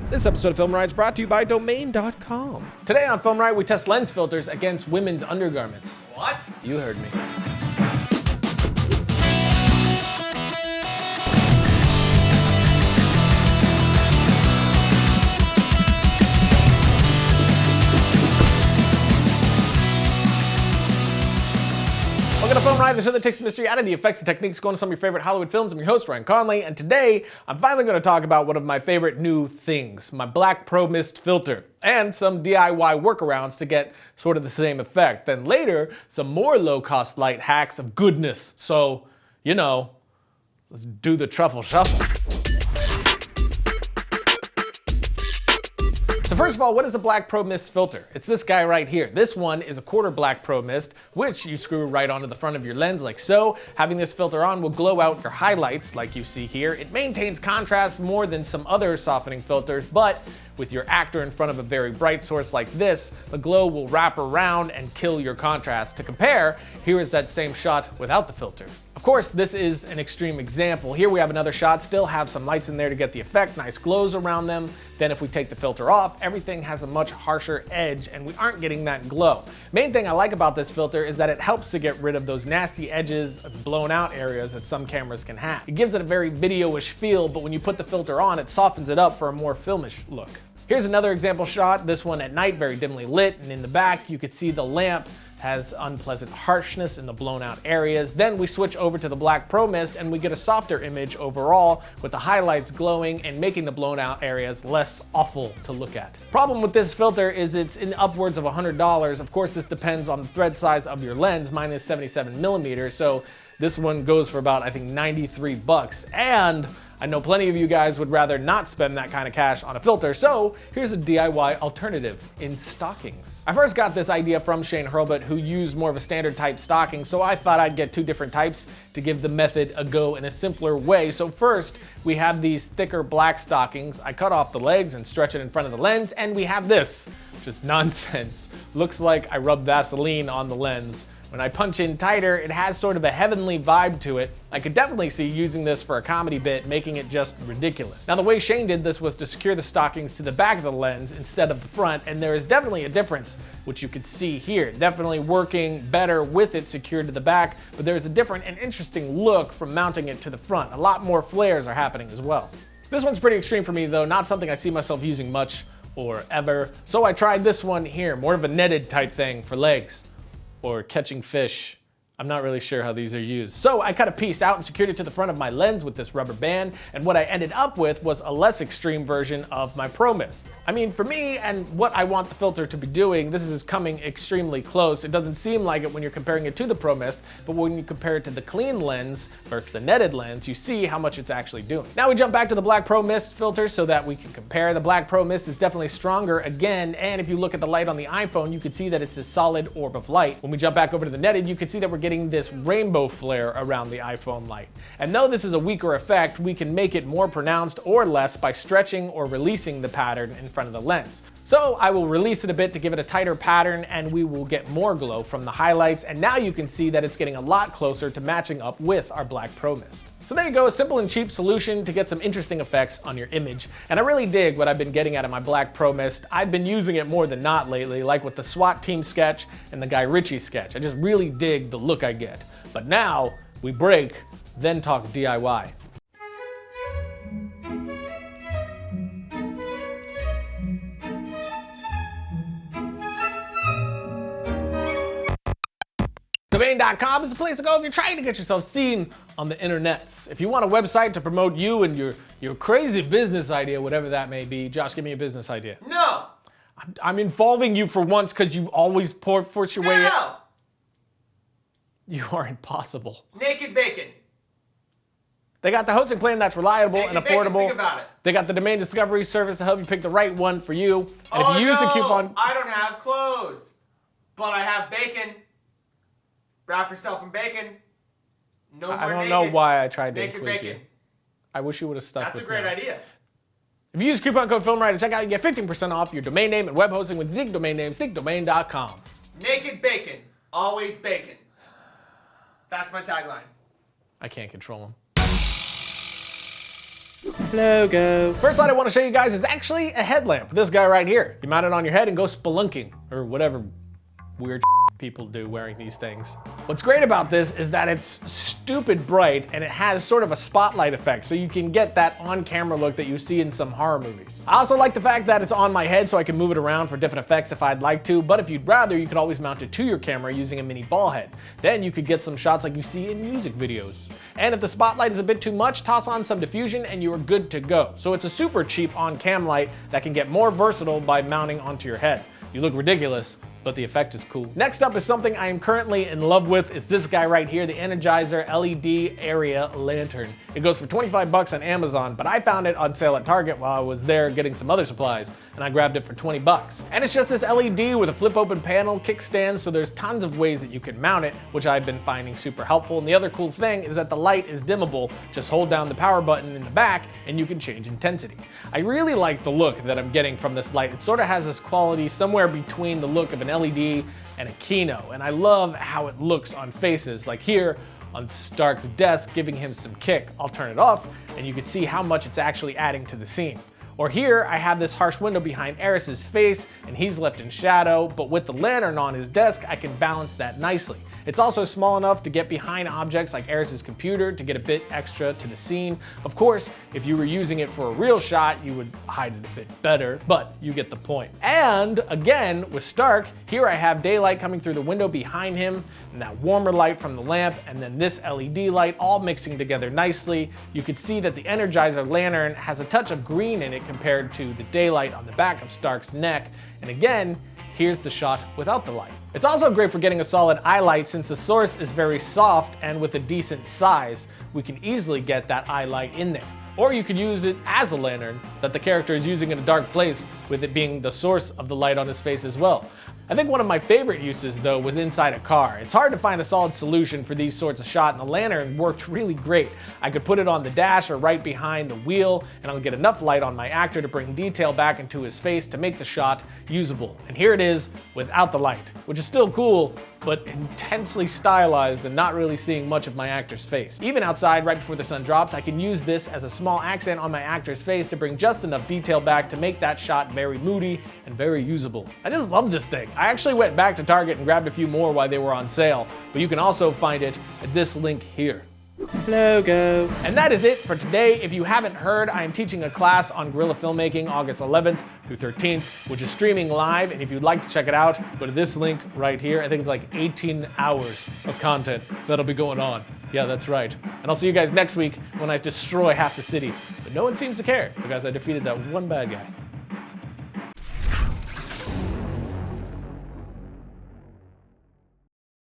This episode of Film Riot is brought to you by Domain.com. Today on Film Riot, we test lens filters against women's undergarments. What? You heard me. Welcome to Film Riot, the show that takes the mystery out of the effects and techniques going to some of your favorite Hollywood films. I'm your host, Ryan Conley, and today I'm finally going to talk about one of my favorite new things, my Black Pro Mist filter, and some DIY workarounds to get sort of the same effect. Then later, some more low-cost light hacks of goodness. So, you know, let's do the truffle shuffle. So first of all, what is a Black Pro Mist filter? It's this guy right here. This one is a quarter Black Pro Mist, which you screw right onto the front of your lens like so. Having this filter on will glow out your highlights like you see here. It maintains contrast more than some other softening filters, but with your actor in front of a very bright source like this, the glow will wrap around and kill your contrast. To compare, here is that same shot without the filter. Of course, this is an extreme example. Here we have another shot, still have some lights in there to get the effect, nice glows around them. Then if we take the filter off, everything has a much harsher edge and we aren't getting that glow. Main thing I like about this filter is that it helps to get rid of those nasty edges and blown out areas that some cameras can have. It gives it a very video-ish feel, but when you put the filter on, it softens it up for a more filmish look. Here's another example shot, this one at night, very dimly lit, and in the back you could see the lamp has unpleasant harshness in the blown out areas. Then we switch over to the Black Pro Mist and we get a softer image overall with the highlights glowing and making the blown out areas less awful to look at. Problem with this filter is it's in upwards of $100. Of course, this depends on the thread size of your lens. Mine is 77 millimeters, so this one goes for about, I think, 93 bucks. And I know plenty of you guys would rather not spend that kind of cash on a filter, so here's a DIY alternative in Stockings. I first got this idea from Shane Hurlbut, who used more of a standard type stocking, so I thought I'd get two different types to give the method a go in a simpler way. So first, we have these thicker black stockings. I cut off the legs and stretch it in front of the lens, and we have this, which is nonsense. Looks like I rubbed Vaseline on the lens. When I punch in tighter, it has sort of a heavenly vibe to it. I could definitely see using this for a comedy bit, making it just ridiculous. Now, the way Shane did this was to secure the stockings to the back of the lens instead of the front, and there is definitely a difference, which you could see here. Definitely working better with it secured to the back, but there's a different and interesting look from mounting it to the front. A lot more flares are happening as well. This one's pretty extreme for me though, not something I see myself using much or ever. So I tried this one here, more of a netted type thing for legs. Or catching fish. I'm not really sure how these are used. So I cut a piece out and secured it to the front of my lens with this rubber band, and what I ended up with was a less extreme version of my Pro Mist. I mean, for me and what I want the filter to be doing, this is coming extremely close. It doesn't seem like it when you're comparing it to the Pro Mist, but when you compare it to the clean lens versus the netted lens, you see how much it's actually doing. Now we jump back to the Black Pro Mist filter so that we can compare. The Black Pro Mist is definitely stronger again, and if you look at the light on the iPhone, you can see that it's a solid orb of light. When we jump back over to the netted, you can see that we're getting this rainbow flare around the iPhone light. And though this is a weaker effect, we can make it more pronounced or less by stretching or releasing the pattern in front of the lens. So I will release it a bit to give it a tighter pattern, and we will get more glow from the highlights, and now you can see that it's getting a lot closer to matching up with our Black Pro Mist. So there you go, a simple and cheap solution to get some interesting effects on your image. And I really dig what I've been getting out of my Black Pro Mist. I've been using it more than not lately, like with the SWAT team sketch and the Guy Ritchie sketch. I just really dig the look I get. But now, we break, then talk DIY. Domain.com is the place to go if you're trying to get yourself seen on the internets. If you want a website to promote you and your crazy business idea, whatever that may be, Josh, give me a business idea. No! I'm involving you for once because you always force your way in. You are impossible. Naked bacon. They got the hosting plan that's reliable and affordable. Think about it. They got the domain discovery service to help you pick the right one for you. And Oh, if you use no, the coupon, I don't have clothes, but I have bacon. Wrap yourself in bacon. No more I don't naked. know why I tried to Naked include bacon. you. I wish you would have stuck That's with a great me. idea. If you use coupon code FilmRiot to check out, you get 15% off your domain name and web hosting with Dig domain names, digdomain.com. Naked bacon. Always bacon. That's my tagline. I can't control them. Logo. First light I want to show you guys is actually a headlamp. This guy right here. You mount it on your head and go spelunking, or whatever weird people do wearing these things. What's great about this is that it's stupid bright and it has sort of a spotlight effect, so you can get that on-camera look that you see in some horror movies. I also like the fact that it's on my head so I can move it around for different effects if I'd like to, but if you'd rather, you could always mount it to your camera using a mini ball head. Then you could get some shots like you see in music videos. And if the spotlight is a bit too much, toss on some diffusion and you are good to go. So it's a super cheap on-cam light that can get more versatile by mounting onto your head. You look ridiculous, but the effect is cool. Next up is something I am currently in love with. It's this guy right here, the Energizer LED area lantern. It goes for 25 bucks on Amazon, but I found it on sale at Target while I was there getting some other supplies, and I grabbed it for 20 bucks. And it's just this LED with a flip open panel, kickstand, so there's tons of ways that you can mount it, which I've been finding super helpful. And the other cool thing is that the light is dimmable. Just hold down the power button in the back and you can change intensity. I really like the look that I'm getting from this light. It sort of has this quality somewhere between the look of an LED and a Kino, and I love how it looks on faces, like here on Stark's desk, giving him some kick. I'll turn it off and you can see how much it's actually adding to the scene. Or here I have this harsh window behind Eris's face and he's left in shadow, but with the lantern on his desk I can balance that nicely. It's also small enough to get behind objects like Eris's computer to get a bit extra to the scene. Of course, if you were using it for a real shot, you would hide it a bit better, but you get the point. And again, with Stark, here I have daylight coming through the window behind him, and that warmer light from the lamp, and then this LED light all mixing together nicely. You can see that the Energizer lantern has a touch of green in it compared to the daylight on the back of Stark's neck. And again, here's the shot without the light. It's also great for getting a solid eye light since the source is very soft, and with a decent size, we can easily get that eye light in there. Or you could use it as a lantern that the character is using in a dark place, with it being the source of the light on his face as well. I think one of my favorite uses though was inside a car. It's hard to find a solid solution for these sorts of shots, and the lantern worked really great. I could put it on the dash or right behind the wheel, and I'll get enough light on my actor to bring detail back into his face to make the shot usable. And here it is without the light, which is still cool, but intensely stylized and not really seeing much of my actor's face. Even outside, right before the sun drops, I can use this as a small accent on my actor's face to bring just enough detail back to make that shot very moody and very usable. I just love this thing. I actually went back to Target and grabbed a few more while they were on sale, but you can also find it at this link here. Logo. And that is it for today. If you haven't heard, I am teaching a class on guerrilla filmmaking August 11th through 13th, which is streaming live. And if you'd like to check it out, go to this link right here. I think it's like 18 hours of content that'll be going on. Yeah, that's right. And I'll see you guys next week when I destroy half the city. But no one seems to care because I defeated that one bad guy.